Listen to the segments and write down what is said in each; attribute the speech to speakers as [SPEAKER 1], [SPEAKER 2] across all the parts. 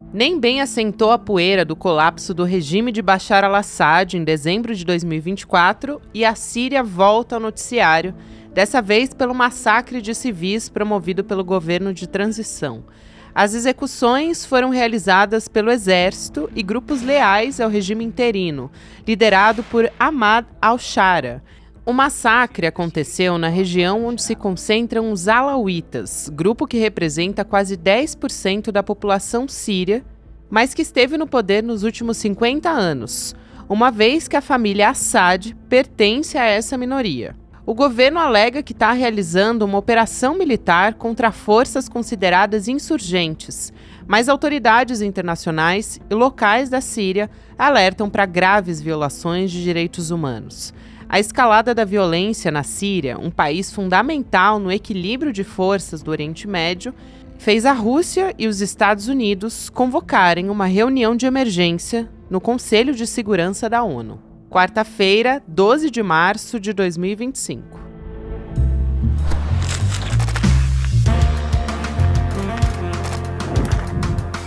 [SPEAKER 1] Nem bem assentou a poeira do colapso do regime de Bashar al-Assad em dezembro de 2024 e a Síria volta ao noticiário, dessa vez pelo massacre de civis promovido pelo governo de transição. As execuções foram realizadas pelo exército e grupos leais ao regime interino, liderado por Ahmad al-Shara. O massacre aconteceu na região onde se concentram os alauítas, grupo que representa quase 10% da população síria, mas que esteve no poder nos últimos 50 anos, uma vez que a família Assad pertence a essa minoria. O governo alega que está realizando uma operação militar contra forças consideradas insurgentes, mas autoridades internacionais e locais da Síria alertam para graves violações de direitos humanos. A escalada da violência na Síria, um país fundamental no equilíbrio de forças do Oriente Médio, fez a Rússia e os Estados Unidos convocarem uma reunião de emergência no Conselho de Segurança da ONU. Quarta-feira, 12 de março de 2025.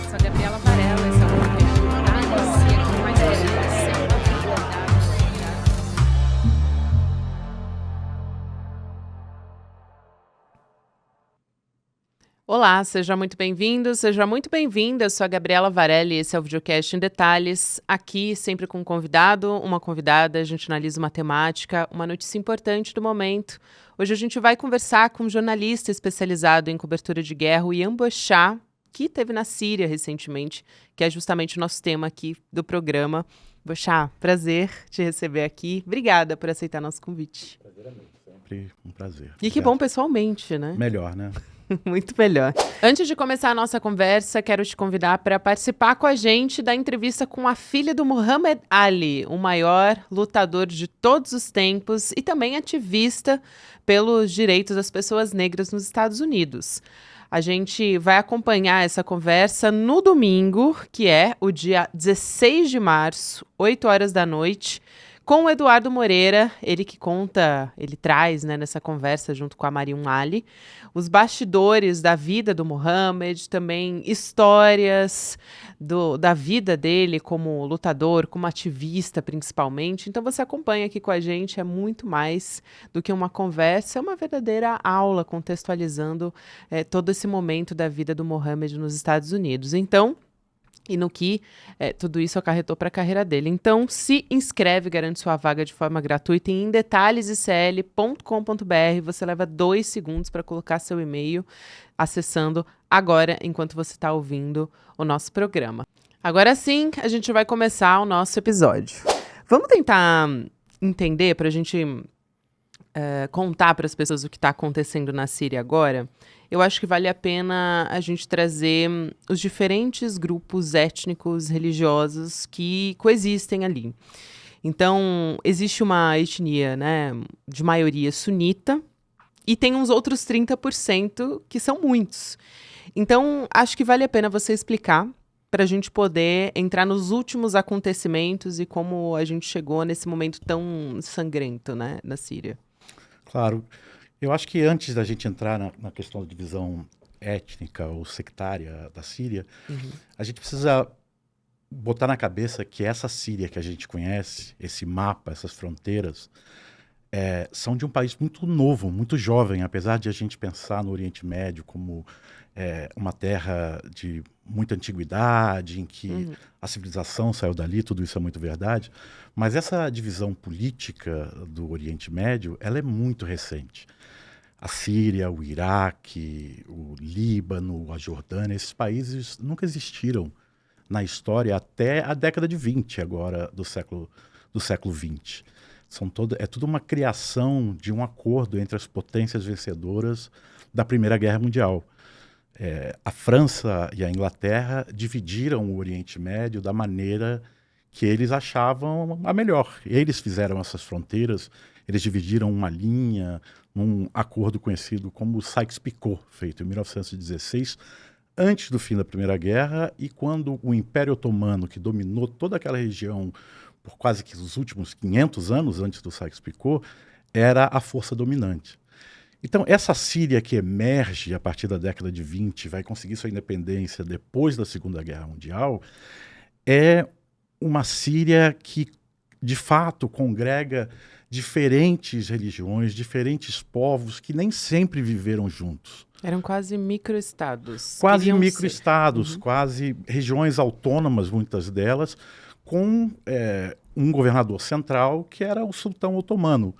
[SPEAKER 1] Sou a Gabriela Varela, esse é o podcast Detalhes, e aqui mais Olá, seja muito bem-vindo, seja muito bem-vinda. Eu sou a Gabriela Varela e esse é o videocast em Detalhes. Aqui, sempre com um convidado, uma convidada, a gente analisa uma temática, uma notícia importante do momento. Hoje a gente vai conversar com um jornalista especializado em cobertura de guerra, o Ian Bochá, que esteve na Síria recentemente, que é justamente o nosso tema aqui do programa. Bochá, prazer te receber aqui. Obrigada por aceitar nosso convite.
[SPEAKER 2] Prazer é meu, sempre um prazer.
[SPEAKER 1] E que bom pessoalmente, né?
[SPEAKER 2] Melhor, né?
[SPEAKER 1] Muito melhor. Antes de começar a nossa conversa, quero te convidar para participar com a gente da entrevista com a filha do Muhammad Ali, o maior lutador de todos os tempos e também ativista pelos direitos das pessoas negras nos Estados Unidos. A gente vai acompanhar essa conversa no domingo, que é o dia 16 de março, 8 horas da noite, com o Eduardo Moreira, ele que conta, ele traz, né, nessa conversa junto com a Mariam Ali, os bastidores da vida do Muhammad, também histórias da vida dele como lutador, como ativista principalmente. Então você acompanha aqui com a gente, é muito mais do que uma conversa, é uma verdadeira aula contextualizando todo esse momento da vida do Muhammad nos Estados Unidos. Então, e no que tudo isso acarretou para a carreira dele. Então, se inscreve, garante sua vaga de forma gratuita em detalhesicl.com.br. Você leva 2 segundos para colocar seu e-mail acessando agora, enquanto você está ouvindo o nosso programa. Agora sim, a gente vai começar o nosso episódio. Vamos tentar entender, para a gente contar para as pessoas o que está acontecendo na Síria agora. Eu acho que vale a pena a gente trazer os diferentes grupos étnicos, religiosos que coexistem ali. Então, existe uma etnia, né, de maioria sunita e tem uns outros 30% que são muitos. Então, acho que vale a pena você explicar para a gente poder entrar nos últimos acontecimentos e como a gente chegou nesse momento tão sangrento, né, na Síria.
[SPEAKER 2] Claro. Eu acho que antes da gente entrar na questão da divisão étnica ou sectária da Síria, a gente precisa botar na cabeça que essa Síria que a gente conhece, esse mapa, essas fronteiras, são de um país muito novo, muito jovem, apesar de a gente pensar no Oriente Médio como uma terra de muita antiguidade, em que a civilização saiu dali, tudo isso é muito verdade, mas essa divisão política do Oriente Médio, ela é muito recente. A Síria, o Iraque, o Líbano, a Jordânia, esses países nunca existiram na história até a década de 20 agora do século XX. É tudo uma criação de um acordo entre as potências vencedoras da Primeira Guerra Mundial. A França e a Inglaterra dividiram o Oriente Médio da maneira que eles achavam a melhor. Eles fizeram essas fronteiras, eles dividiram uma linha, num acordo conhecido como Sykes-Picot, feito em 1916, antes do fim da Primeira Guerra, e quando o Império Otomano, que dominou toda aquela região por quase que os últimos 500 anos antes do Sykes-Picot, era a força dominante. Então, essa Síria que emerge a partir da década de 20, vai conseguir sua independência depois da Segunda Guerra Mundial, é uma Síria que, de fato, congrega diferentes religiões, diferentes povos que nem sempre viveram juntos.
[SPEAKER 1] Eram quase microestados.
[SPEAKER 2] Quase
[SPEAKER 1] Queriam
[SPEAKER 2] microestados,
[SPEAKER 1] ser.
[SPEAKER 2] quase regiões autônomas, muitas delas, com um governador central que era o sultão otomano.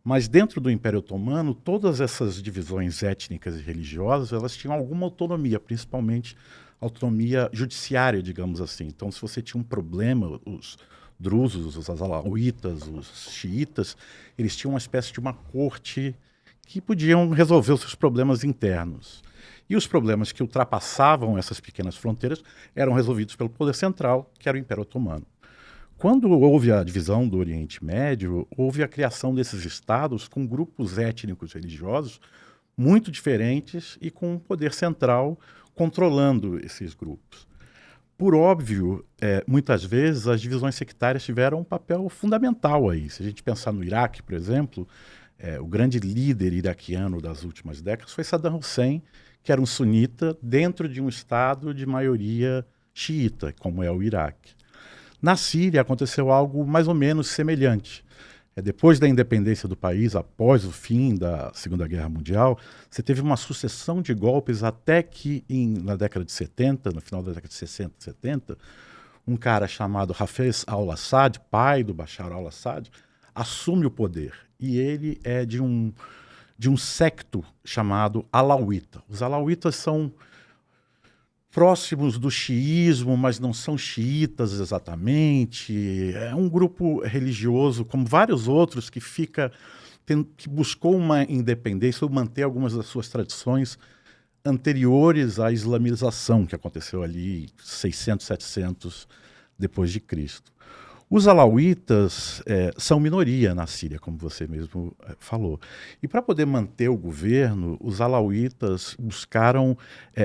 [SPEAKER 2] Mas dentro do Império Otomano, todas essas divisões étnicas e religiosas, elas tinham alguma autonomia, principalmente autonomia judiciária, digamos assim. Então, se você tinha um problema, os drusos, os alauítas, os xiitas, eles tinham uma espécie de uma corte que podiam resolver os seus problemas internos. E os problemas que ultrapassavam essas pequenas fronteiras eram resolvidos pelo poder central, que era o Império Otomano. Quando houve a divisão do Oriente Médio, houve a criação desses estados com grupos étnicos religiosos muito diferentes e com um poder central controlando esses grupos. Por óbvio, muitas vezes as divisões sectárias tiveram um papel fundamental aí. Se a gente pensar no Iraque, por exemplo, o grande líder iraquiano das últimas décadas foi Saddam Hussein, que era um sunita dentro de um estado de maioria xiita, como é o Iraque. Na Síria aconteceu algo mais ou menos semelhante. Depois da independência do país, após o fim da Segunda Guerra Mundial, você teve uma sucessão de golpes até que, na década de 70, no final da década de 60, 70, um cara chamado Hafez al-Assad, pai do Bashar al-Assad, assume o poder. E ele é de um secto chamado Alauíta. Os Alauítas são próximos do xiismo, mas não são xiitas exatamente. É um grupo religioso, como vários outros, que buscou uma independência ou manter algumas das suas tradições anteriores à islamização, que aconteceu ali 600, 700 depois de Cristo. Os alauítas são minoria na Síria, como você mesmo falou. E para poder manter o governo, os alauítas buscaram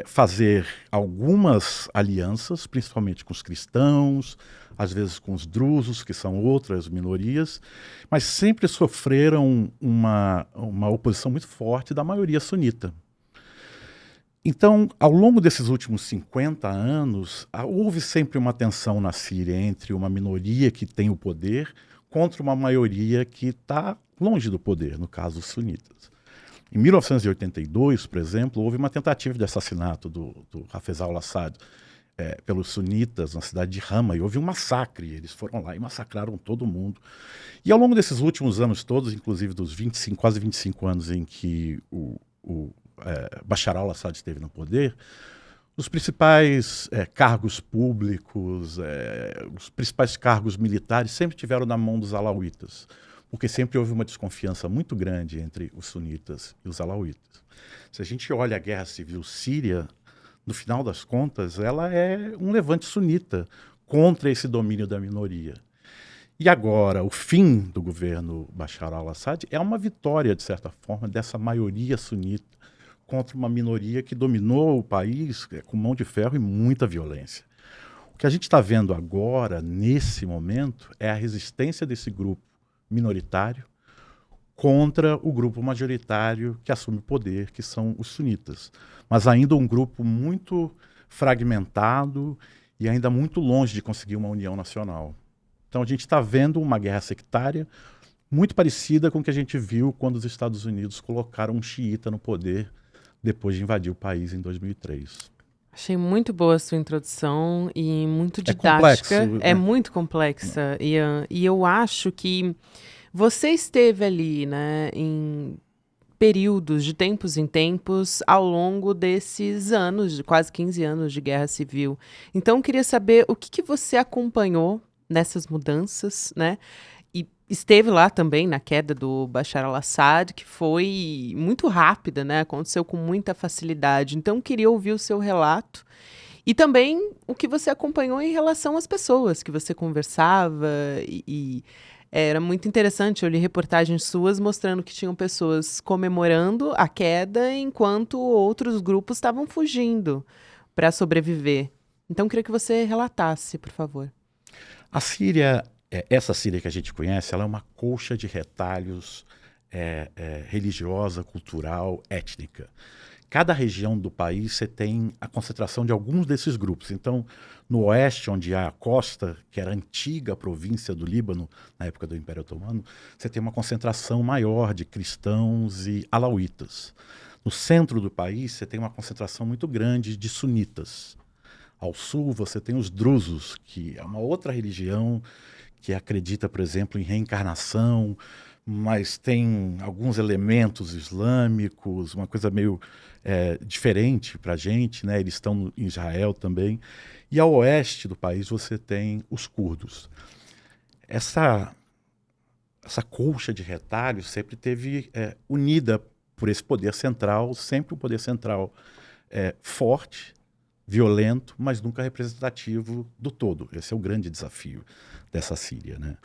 [SPEAKER 2] fazer algumas alianças, principalmente com os cristãos, às vezes com os drusos, que são outras minorias, mas sempre sofreram uma oposição muito forte da maioria sunita. Então, ao longo desses últimos 50 anos, houve sempre uma tensão na Síria entre uma minoria que tem o poder contra uma maioria que está longe do poder, no caso os sunitas. Em 1982, por exemplo, houve uma tentativa de assassinato do Hafez al-Assad pelos sunitas na cidade de Hama, e houve um massacre. Eles foram lá e massacraram todo mundo. E ao longo desses últimos anos todos, inclusive dos quase 25 anos em que Bashar al-Assad esteve no poder, os principais cargos públicos, os principais cargos militares sempre tiveram na mão dos alauítas, porque sempre houve uma desconfiança muito grande entre os sunitas e os alauítas. Se a gente olha a guerra civil síria, no final das contas, ela é um levante sunita contra esse domínio da minoria. E agora, o fim do governo Bashar al-Assad é uma vitória, de certa forma, dessa maioria sunita contra uma minoria que dominou o país com mão de ferro e muita violência. O que a gente está vendo agora, nesse momento, é a resistência desse grupo minoritário contra o grupo majoritário que assume o poder, que são os sunitas. Mas ainda um grupo muito fragmentado e ainda muito longe de conseguir uma união nacional. Então a gente está vendo uma guerra sectária muito parecida com o que a gente viu quando os Estados Unidos colocaram um xiita no poder depois de invadir o país em 2003.
[SPEAKER 1] Achei muito boa a sua introdução e muito didática.
[SPEAKER 2] Complexo,
[SPEAKER 1] é muito complexa. E eu acho que você esteve ali, né, em períodos, de tempos em tempos, ao longo desses anos, de quase 15 anos de guerra civil. Então, eu queria saber o que você acompanhou nessas mudanças, né? Esteve lá também na queda do Bashar al-Assad, que foi muito rápida, né? Aconteceu com muita facilidade. Então, queria ouvir o seu relato e também o que você acompanhou em relação às pessoas que você conversava. E era muito interessante, eu li reportagens suas mostrando que tinham pessoas comemorando a queda enquanto outros grupos estavam fugindo para sobreviver. Então, queria que você relatasse, por favor.
[SPEAKER 2] A Síria, essa Síria que a gente conhece, ela é uma colcha de retalhos religiosa, cultural, étnica. Cada região do país você tem a concentração de alguns desses grupos. Então, no oeste, onde há a costa, que era a antiga província do Líbano, na época do Império Otomano, você tem uma concentração maior de cristãos e alauítas. No centro do país, você tem uma concentração muito grande de sunitas. Ao sul, você tem os drusos, que é uma outra religião que acredita, por exemplo, em reencarnação, mas tem alguns elementos islâmicos, uma coisa meio diferente para a gente, né? Eles estão em Israel também. E ao oeste do país você tem os curdos. Essa colcha de retalhos sempre teve unida por esse poder central, sempre um poder central forte, violento, mas nunca representativo do todo. Esse é o grande desafio dessa Síria, né?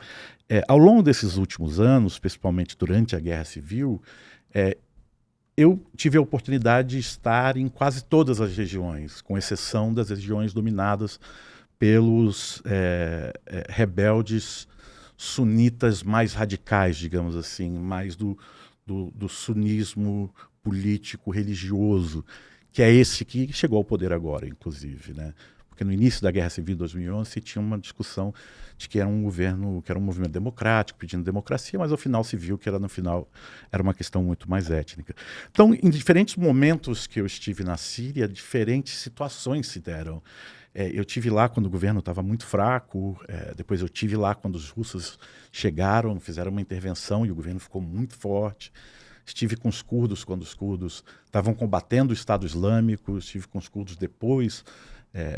[SPEAKER 2] Ao longo desses últimos anos, principalmente durante a Guerra Civil, eu tive a oportunidade de estar em quase todas as regiões, com exceção das regiões dominadas pelos rebeldes sunitas mais radicais, digamos assim, mais do sunismo político religioso, que é esse que chegou ao poder agora, inclusive, né? Porque no início da Guerra Civil de 2011 se tinha uma discussão de que era um governo, que era um movimento democrático, pedindo democracia, mas ao final se viu que no final era uma questão muito mais étnica. Então, em diferentes momentos que eu estive na Síria, diferentes situações se deram. Eu tive lá quando o governo estava muito fraco, depois eu tive lá quando os russos chegaram, fizeram uma intervenção e o governo ficou muito forte. Estive com os curdos quando os curdos estavam combatendo o Estado Islâmico, estive com os curdos depois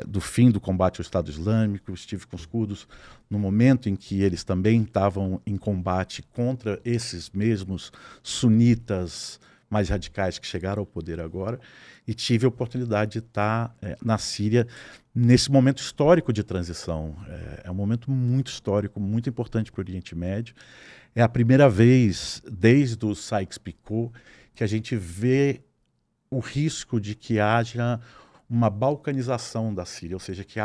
[SPEAKER 2] do fim do combate ao Estado Islâmico, estive com os curdos no momento em que eles também estavam em combate contra esses mesmos sunitas mais radicais que chegaram ao poder agora, e tive a oportunidade de estar na Síria nesse momento histórico de transição. É um momento muito histórico, muito importante para o Oriente Médio. É a primeira vez, desde o Sykes-Picot, que a gente vê o risco de que haja uma balcanização da Síria, ou seja, que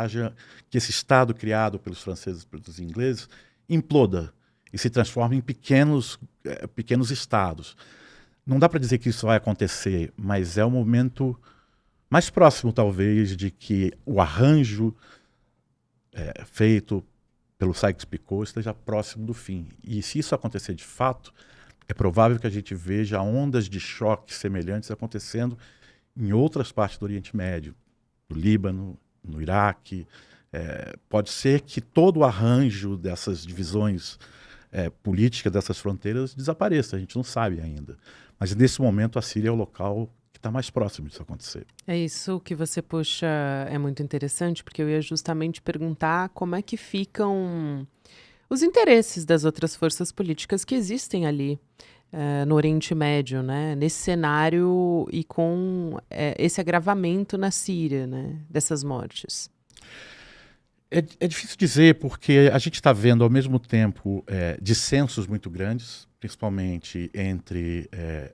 [SPEAKER 2] esse Estado criado pelos franceses e pelos ingleses imploda e se transforme em pequenos estados. Não dá para dizer que isso vai acontecer, mas é o momento mais próximo, talvez, de que o arranjo feito pelo Sykes-Picot esteja próximo do fim. E se isso acontecer de fato, é provável que a gente veja ondas de choque semelhantes acontecendo em outras partes do Oriente Médio, no Líbano, no Iraque. Pode ser que todo o arranjo dessas divisões políticas, dessas fronteiras, desapareça, a gente não sabe ainda. Mas nesse momento a Síria é o local que está mais próximo disso acontecer.
[SPEAKER 1] É isso que você puxa, é muito interessante, porque eu ia justamente perguntar como é que ficam os interesses das outras forças políticas que existem ali no Oriente Médio, né? Nesse cenário e com esse agravamento na Síria, né? Dessas mortes.
[SPEAKER 2] É difícil dizer, porque a gente está vendo ao mesmo tempo dissensos muito grandes, principalmente entre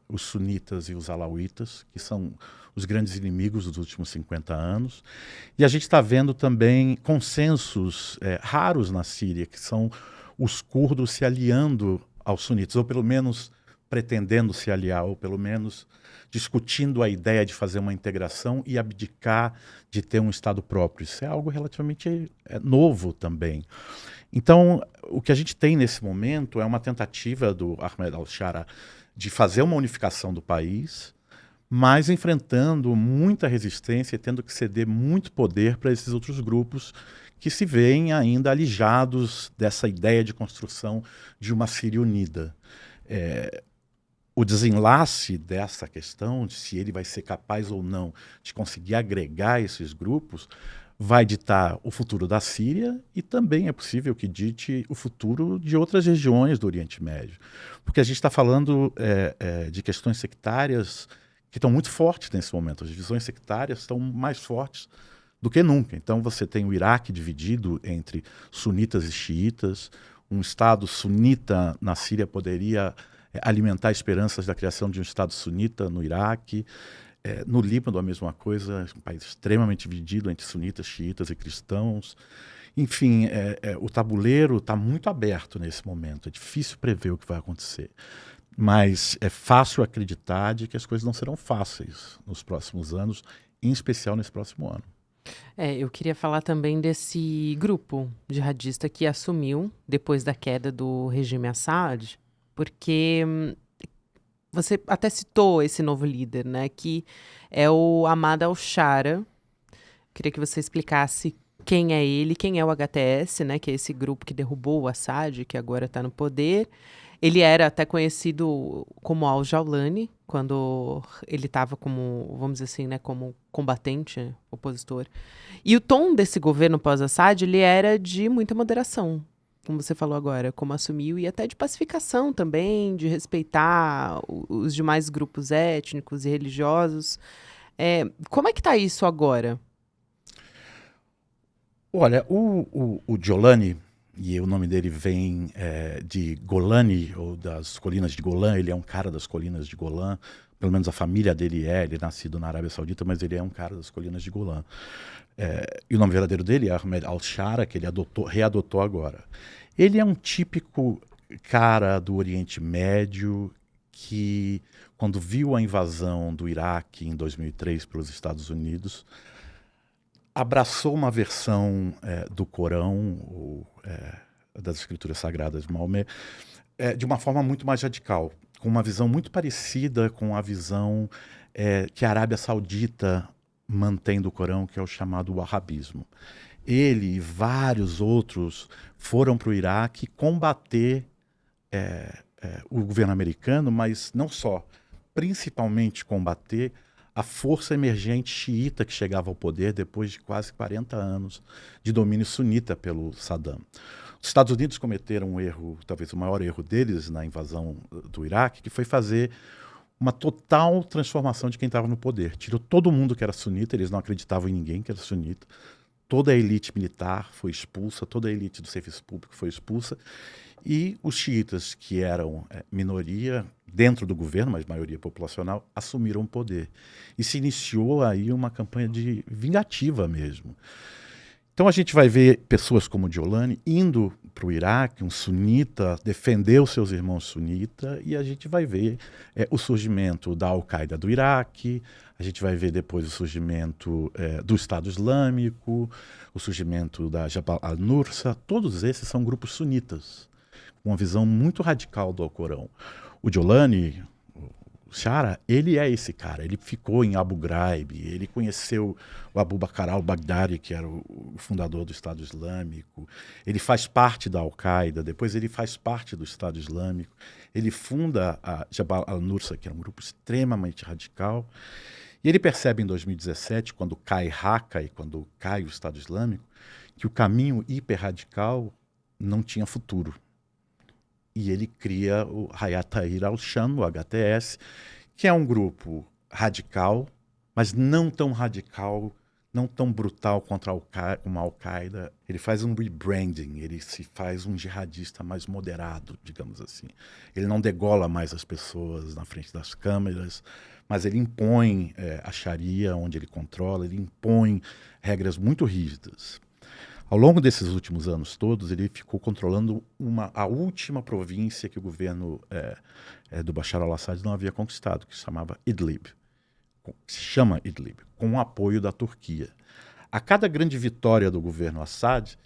[SPEAKER 2] os sunitas e os alauítas, que são os grandes inimigos dos últimos 50 anos. E a gente está vendo também consensos raros na Síria, que são os curdos se aliando aos sunitas, ou pelo menos pretendendo se aliar, ou pelo menos discutindo a ideia de fazer uma integração e abdicar de ter um Estado próprio. Isso é algo relativamente novo também. Então, o que a gente tem nesse momento é uma tentativa do Ahmed al-Shara de fazer uma unificação do país, mas enfrentando muita resistência e tendo que ceder muito poder para esses outros grupos que se veem ainda alijados dessa ideia de construção de uma Síria unida. O desenlace dessa questão, de se ele vai ser capaz ou não de conseguir agregar esses grupos, vai ditar o futuro da Síria e também é possível que dite o futuro de outras regiões do Oriente Médio. Porque a gente está falando de questões sectárias que estão muito fortes nesse momento. As divisões sectárias estão mais fortes do que nunca. Então você tem o Iraque dividido entre sunitas e xiitas. Um Estado sunita na Síria poderia alimentar esperanças da criação de um Estado sunita no Iraque. No Líbano, a mesma coisa, um país extremamente dividido entre sunitas, xiitas e cristãos. Enfim, o tabuleiro está muito aberto nesse momento, é difícil prever o que vai acontecer. Mas é fácil acreditar de que as coisas não serão fáceis nos próximos anos, em especial nesse próximo ano.
[SPEAKER 1] Eu queria falar também desse grupo jihadista que assumiu depois da queda do regime Assad, porque você até citou esse novo líder, né, que é o Ahmad al-Shara. Queria que você explicasse quem é ele, quem é o HTS, né, que é esse grupo que derrubou o Assad, que agora está no poder. Ele era até conhecido como Al-Jawlani, quando ele estava como, vamos dizer assim, né, como combatente, opositor. E o tom desse governo pós-Assad, ele era de muita moderação, como você falou agora, como assumiu, e até de pacificação também, de respeitar os demais grupos étnicos e religiosos. Como é que está isso agora?
[SPEAKER 2] Olha, o Jolani, e o nome dele vem de Golani, ou das colinas de Golã, ele é um cara das colinas de Golã, pelo menos a família dele ele é nascido na Arábia Saudita, mas ele é um cara das colinas de Golã. E o nome verdadeiro dele é Ahmed al-Shara, que ele readotou agora. Ele é um típico cara do Oriente Médio que, quando viu a invasão do Iraque em 2003 pelos Estados Unidos, abraçou uma versão do Corão, ou das Escrituras Sagradas de Maomé, de uma forma muito mais radical, com uma visão muito parecida com a visão que a Arábia Saudita mantém do Corão, que é o chamado wahhabismo. Ele e vários outros foram para o Iraque combater o governo americano, mas não só, principalmente combater a força emergente xiita que chegava ao poder depois de quase 40 anos de domínio sunita pelo Saddam. Os Estados Unidos cometeram um erro, talvez o maior erro deles na invasão do Iraque, que foi fazer uma total transformação de quem estava no poder. Tirou todo mundo que era sunita, eles não acreditavam em ninguém que era sunita. Toda a elite militar foi expulsa, toda a elite do serviço público foi expulsa, e os xiitas, que eram minoria dentro do governo, mas maioria populacional, assumiram o poder. E se iniciou aí uma campanha de vingativa mesmo. Então a gente vai ver pessoas como Jolani indo para o Iraque, um sunita, defender os seus irmãos sunitas, e a gente vai ver o surgimento da Al-Qaeda do Iraque, a gente vai ver depois o surgimento do Estado Islâmico, o surgimento da Jabhat al-Nusra. Todos esses são grupos sunitas, com uma visão muito radical do Alcorão. O Jolani, o Shara, ele é esse cara, ele ficou em Abu Ghraib, ele conheceu o Abu Bakr al-Baghdadi, que era o fundador do Estado Islâmico, ele faz parte da Al-Qaeda, depois ele faz parte do Estado Islâmico, ele funda a Jabhat al-Nusra, que é um grupo extremamente radical, e ele percebe em 2017, quando cai Raqqa e quando cai o Estado Islâmico, que o caminho hiperradical não tinha futuro. E ele cria o Hayat Tahrir al-Sham, o HTS, que é um grupo radical, mas não tão radical, não tão brutal contra uma Al-Qaeda. Ele faz um rebranding, ele se faz um jihadista mais moderado, digamos assim. Ele não degola mais as pessoas na frente das câmeras, mas ele impõe a Sharia, onde ele controla, ele impõe regras muito rígidas. Ao longo desses últimos anos todos, ele ficou controlando a última província que o governo do Bashar al-Assad não havia conquistado, que se chamava Idlib. Se chama Idlib, com o apoio da Turquia. A cada grande vitória do governo Assad,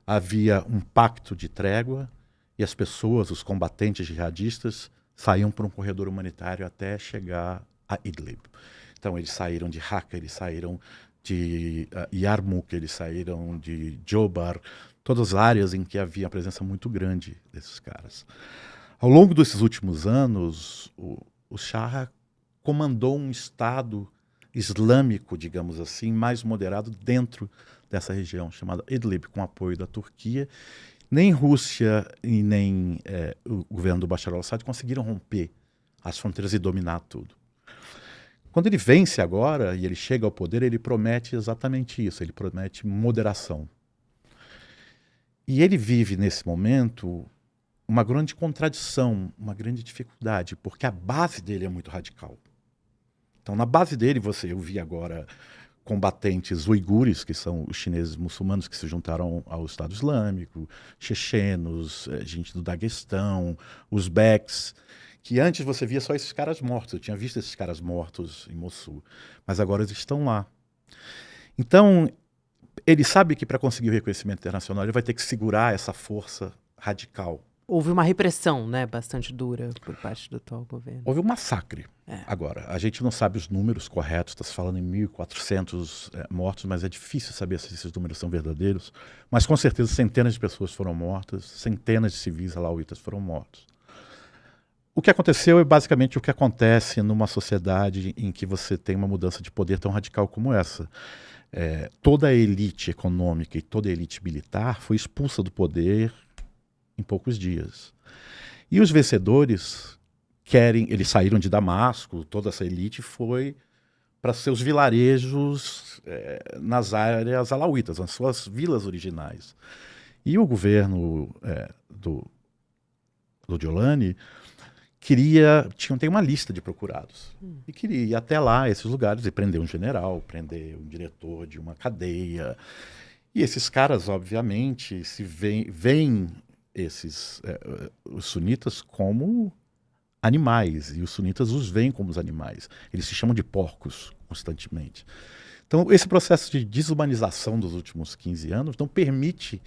[SPEAKER 2] havia um pacto de trégua e as pessoas, os combatentes jihadistas, saíam por um corredor humanitário até chegar a Idlib. Então eles saíram de Raqqa, eles saíram de Yarmouk, eles saíram de Jobar, todas as áreas em que havia uma presença muito grande desses caras. Ao longo desses últimos anos, o Shah comandou um Estado islâmico, digamos assim, mais moderado dentro dessa região, chamada Idlib, com apoio da Turquia. Nem Rússia e nem o governo do Bashar al-Assad conseguiram romper as fronteiras e dominar tudo. Quando ele vence agora e ele chega ao poder, ele promete exatamente isso, ele promete moderação. E ele vive nesse momento uma grande contradição, uma grande dificuldade, porque a base dele é muito radical. Então, na base dele, eu vi agora combatentes uigures, que são os chineses muçulmanos que se juntaram ao Estado Islâmico, chechenos, gente do Daguestão, uzbeques, que antes você via só esses caras mortos. Eu tinha visto esses caras mortos em Mossul, mas agora eles estão lá. Então, ele sabe que para conseguir o reconhecimento internacional, ele vai ter que segurar essa força radical.
[SPEAKER 1] Houve uma repressão, né, bastante dura por parte do atual governo.
[SPEAKER 2] Houve um massacre. Agora, a gente não sabe os números corretos, está se falando em 1.400 mortos, mas é difícil saber se esses números são verdadeiros. Mas com certeza centenas de pessoas foram mortas, centenas de civis alauítas foram mortos. O que aconteceu é basicamente o que acontece numa sociedade em que você tem uma mudança de poder tão radical como essa. Toda a elite econômica e toda a elite militar foi expulsa do poder em poucos dias. E os vencedores eles saíram de Damasco, toda essa elite foi para seus vilarejos nas áreas alauítas, nas suas vilas originais. E o governo do Jolani tem uma lista de procurados. E queria ir até lá, esses lugares, e prender um general, prender um diretor de uma cadeia. E esses caras, obviamente, veem os sunitas como animais, e os sunitas os veem como os animais. Eles se chamam de porcos constantemente. Então, esse processo de desumanização dos últimos 15 anos não permite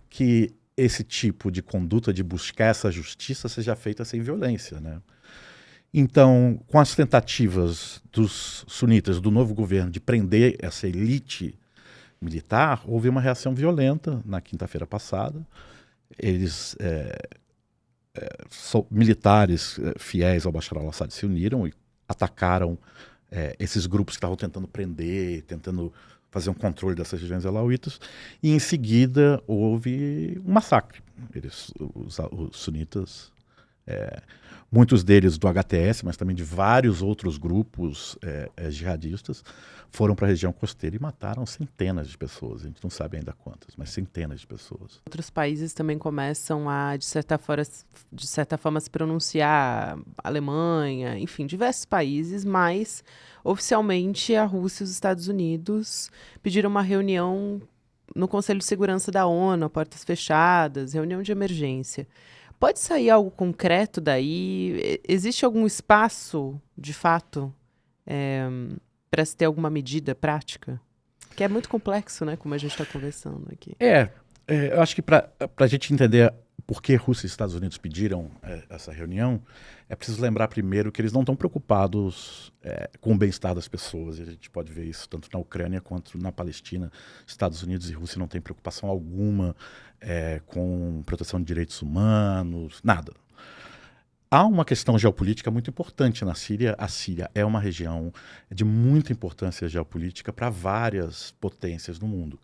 [SPEAKER 2] que esse tipo de conduta de buscar essa justiça seja feita sem violência, né? Então, com as tentativas dos sunitas, do novo governo, de prender essa elite militar, houve uma reação violenta na quinta-feira passada. Eles, militares fiéis ao Bashar al-Assad, se uniram e atacaram esses grupos que estavam tentando prender, tentando fazer um controle dessas regiões alauítas, e em seguida houve um massacre. Os sunitas, muitos deles do HTS, mas também de vários outros grupos jihadistas, foram para a região costeira e mataram centenas de pessoas. A gente não sabe ainda quantas, mas centenas de pessoas.
[SPEAKER 1] Outros países também começam a, de certa forma, se pronunciar, Alemanha, enfim, diversos países, mas oficialmente a Rússia e os Estados Unidos pediram uma reunião no Conselho de Segurança da ONU, a portas fechadas, reunião de emergência. Pode sair algo concreto daí? Existe algum espaço, de fato, para se ter alguma medida prática? Que é muito complexo, né? Como a gente está conversando aqui.
[SPEAKER 2] Eu acho que para a gente entender por que Rússia e Estados Unidos pediram essa reunião, é preciso lembrar primeiro que eles não estão preocupados com o bem-estar das pessoas. E a gente pode ver isso tanto na Ucrânia quanto na Palestina. Estados Unidos e Rússia não têm preocupação alguma com proteção de direitos humanos, nada. Há uma questão geopolítica muito importante na Síria. A Síria é uma região de muita importância geopolítica para várias potências no mundo.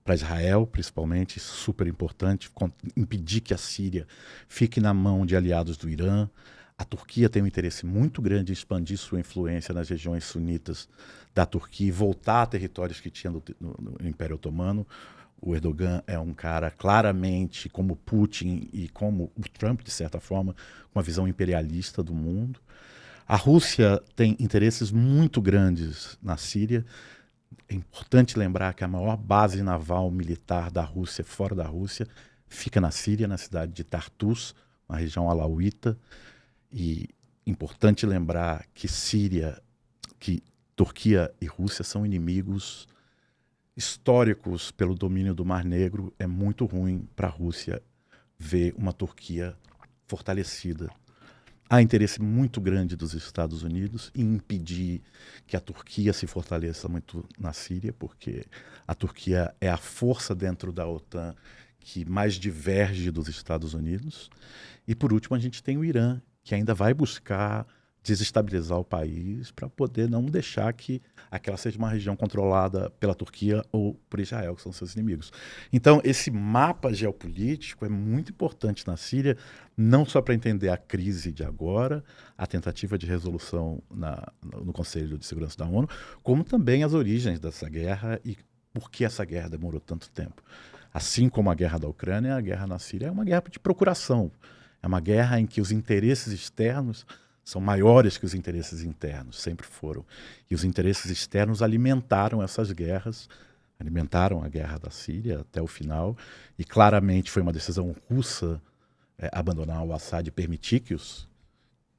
[SPEAKER 2] Para Israel, principalmente, super importante, impedir que a Síria fique na mão de aliados do Irã. A Turquia tem um interesse muito grande em expandir sua influência nas regiões sunitas da Turquia e voltar a territórios que tinha no Império Otomano. O Erdogan é um cara claramente, como Putin e como o Trump, de certa forma, com uma visão imperialista do mundo. A Rússia tem interesses muito grandes na Síria. É importante lembrar que a maior base naval militar da Rússia, fora da Rússia, fica na Síria, na cidade de Tartus, uma região alauíta. E importante lembrar que Turquia e Rússia são inimigos históricos pelo domínio do Mar Negro. É muito ruim para a Rússia ver uma Turquia fortalecida. Há interesse muito grande dos Estados Unidos em impedir que a Turquia se fortaleça muito na Síria, porque a Turquia é a força dentro da OTAN que mais diverge dos Estados Unidos. E, por último, a gente tem o Irã, que ainda vai buscar desestabilizar o país para poder não deixar que aquela seja uma região controlada pela Turquia ou por Israel, que são seus inimigos. Então, esse mapa geopolítico é muito importante na Síria, não só para entender a crise de agora, a tentativa de resolução no Conselho de Segurança da ONU, como também as origens dessa guerra e por que essa guerra demorou tanto tempo. Assim como a guerra da Ucrânia, a guerra na Síria é uma guerra de procuração. É uma guerra em que os interesses externos são maiores que os interesses internos, sempre foram. E os interesses externos alimentaram essas guerras, alimentaram a guerra da Síria até o final, e claramente foi uma decisão russa abandonar o Assad e permitir que os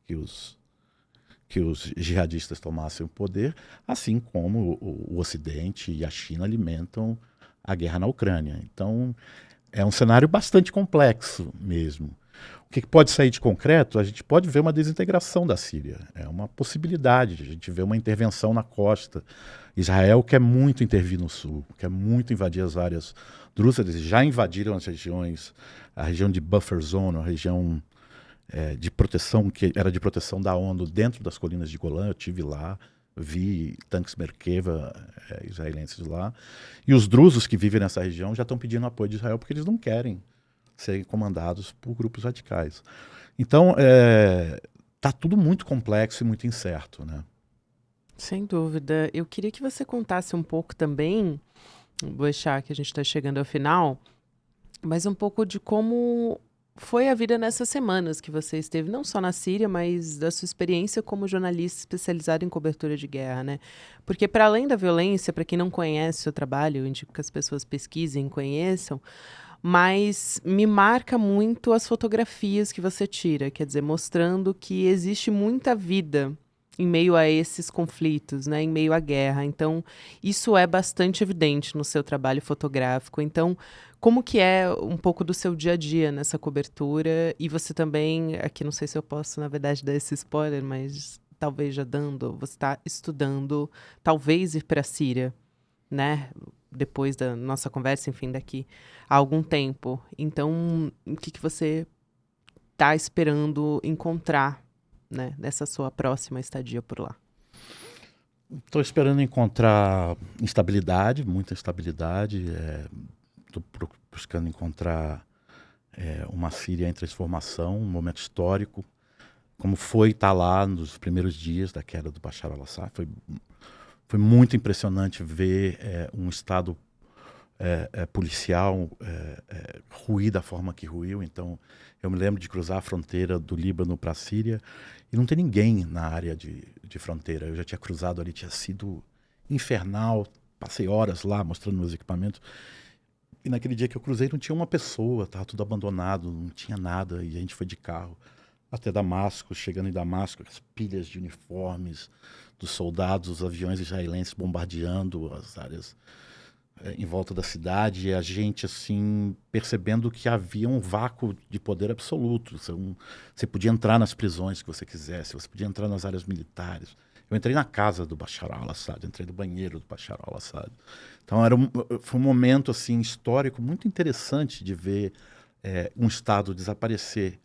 [SPEAKER 2] que os jihadistas tomassem o poder, assim como o Ocidente e a China alimentam a guerra na Ucrânia. Então, é um cenário bastante complexo mesmo. O que pode sair de concreto? A gente pode ver uma desintegração da Síria. É uma possibilidade de a gente ver uma intervenção na costa. Israel quer muito intervir no sul, quer muito invadir as áreas drúzidas. Já invadiram as regiões, a região de buffer zone, a região de proteção, que era de proteção da ONU dentro das colinas de Golã. Eu estive lá, vi tanques Merkava israelenses lá. E os drusos que vivem nessa região já estão pedindo apoio de Israel porque eles não querem serem comandados por grupos radicais. Então, está tudo muito complexo e muito incerto, né?
[SPEAKER 1] Sem dúvida. Eu queria que você contasse um pouco também, vou deixar que a gente está chegando ao final, mas um pouco de como foi a vida nessas semanas que você esteve, não só na Síria, mas da sua experiência como jornalista especializado em cobertura de guerra, né? Porque para além da violência, para quem não conhece o seu trabalho, eu indico que as pessoas pesquisem, conheçam, mas me marca muito as fotografias que você tira, quer dizer, mostrando que existe muita vida em meio a esses conflitos, né, em meio à guerra. Então, isso é bastante evidente no seu trabalho fotográfico. Então, como que é um pouco do seu dia a dia nessa cobertura? E você também, aqui não sei se eu posso, na verdade, dar esse spoiler, mas talvez já dando, você está estudando, talvez ir para a Síria, né? Depois da nossa conversa, enfim, daqui a algum tempo. Então, o que você está esperando encontrar, né, nessa sua próxima estadia por lá?
[SPEAKER 2] Estou esperando encontrar instabilidade, muita instabilidade. Estou buscando encontrar uma Síria em transformação, um momento histórico, como foi estar lá nos primeiros dias da queda do Bashar al-Assad. Foi muito impressionante ver um Estado policial ruir da forma que ruiu. Então, eu me lembro de cruzar a fronteira do Líbano para a Síria e não ter ninguém na área de fronteira. Eu já tinha cruzado ali, tinha sido infernal. Passei horas lá mostrando meus equipamentos. E naquele dia que eu cruzei não tinha uma pessoa, estava tudo abandonado, não tinha nada. E a gente foi de carro até Damasco. Chegando em Damasco, as pilhas de uniformes dos soldados, os aviões israelenses bombardeando as áreas em volta da cidade, e a gente assim percebendo que havia um vácuo de poder absoluto. Você podia entrar nas prisões que você quisesse, você podia entrar nas áreas militares. Eu entrei na casa do Bashar al-Assad, entrei no banheiro do Bashar al-Assad. Então foi um momento assim histórico muito interessante de ver um Estado desaparecer.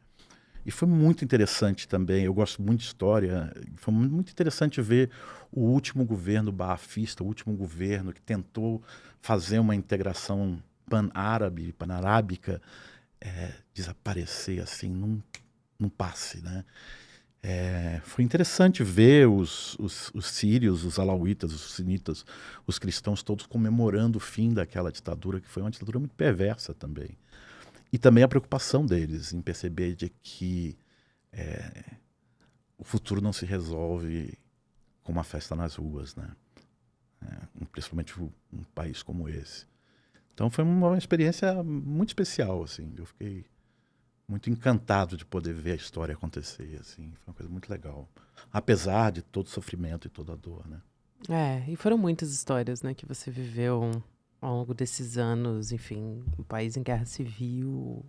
[SPEAKER 2] E foi muito interessante também, eu gosto muito de história, foi muito interessante ver o último governo baafista, o último governo que tentou fazer uma integração pan-árabe, pan-arábica, desaparecer assim num passe, né? Foi interessante ver os sírios, os alauítas, os sunitas, os cristãos todos comemorando o fim daquela ditadura, que foi uma ditadura muito perversa também. E também a preocupação deles em perceber de que o futuro não se resolve com uma festa nas ruas, né? Principalmente um país como esse. Então foi uma experiência muito especial, assim. Eu fiquei muito encantado de poder ver a história acontecer, assim. Foi uma coisa muito legal. Apesar de todo o sofrimento e toda a dor, né?
[SPEAKER 1] E foram muitas histórias, né, que você viveu ao longo desses anos, enfim, um país em guerra civil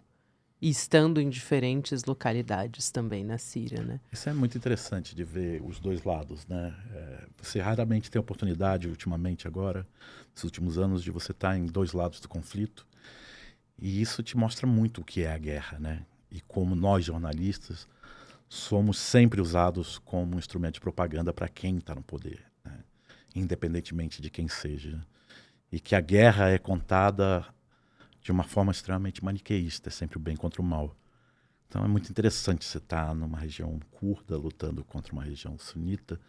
[SPEAKER 1] e estando em diferentes localidades também na Síria, né?
[SPEAKER 2] Isso é muito interessante de ver os dois lados, né? Você raramente tem a oportunidade, ultimamente agora, nesses últimos anos, de você estar em dois lados do conflito. E isso te mostra muito o que é a guerra, né? E como nós, jornalistas, somos sempre usados como um instrumento de propaganda para quem está no poder, né? Independentemente de quem seja. E que a guerra é contada de uma forma extremamente maniqueísta, é sempre o bem contra o mal. Então é muito interessante você estar numa região curda lutando contra uma região sunita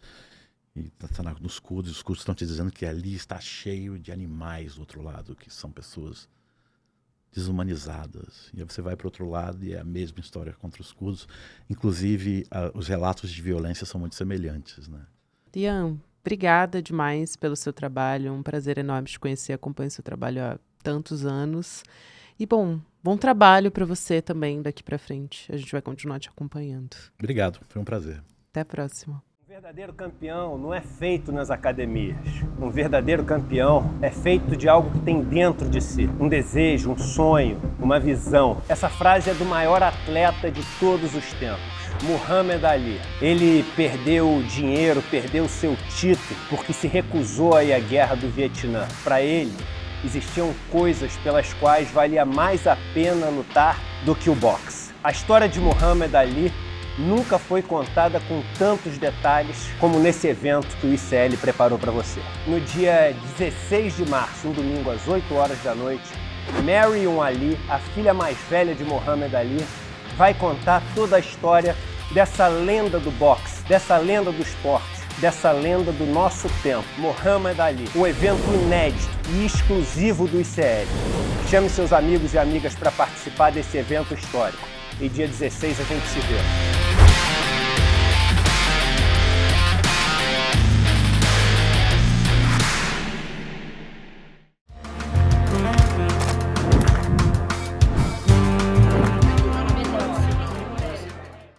[SPEAKER 2] e tá nos curdos, os curdos estão te dizendo que ali está cheio de animais do outro lado, que são pessoas desumanizadas. E aí você vai para o outro lado e é a mesma história contra os curdos. Inclusive, os relatos de violência são muito semelhantes, né?
[SPEAKER 1] Liam, obrigada demais pelo seu trabalho, um prazer enorme te conhecer, acompanho seu trabalho há tantos anos. E, bom, Bom trabalho para você também daqui para frente. A gente vai continuar te acompanhando.
[SPEAKER 2] Obrigado, foi um prazer.
[SPEAKER 1] Até a próxima.
[SPEAKER 3] Um verdadeiro campeão não é feito nas academias. Um verdadeiro campeão é feito de algo que tem dentro de si. Um desejo, um sonho, uma visão. Essa frase é do maior atleta de todos os tempos, Muhammad Ali. Ele perdeu o dinheiro, perdeu o seu título porque se recusou a ir à guerra do Vietnã. Para ele, existiam coisas pelas quais valia mais a pena lutar do que o boxe. A história de Muhammad Ali nunca foi contada com tantos detalhes como nesse evento que o ICL preparou para você. No dia 16 de março, um domingo às 8 horas da noite, Marion Ali, a filha mais velha de Muhammad Ali, vai contar toda a história dessa lenda do boxe, dessa lenda do esporte, dessa lenda do nosso tempo, Muhammad Ali. Um evento inédito e exclusivo do ICL. Chame seus amigos e amigas para participar desse evento histórico. E dia 16 a gente se vê.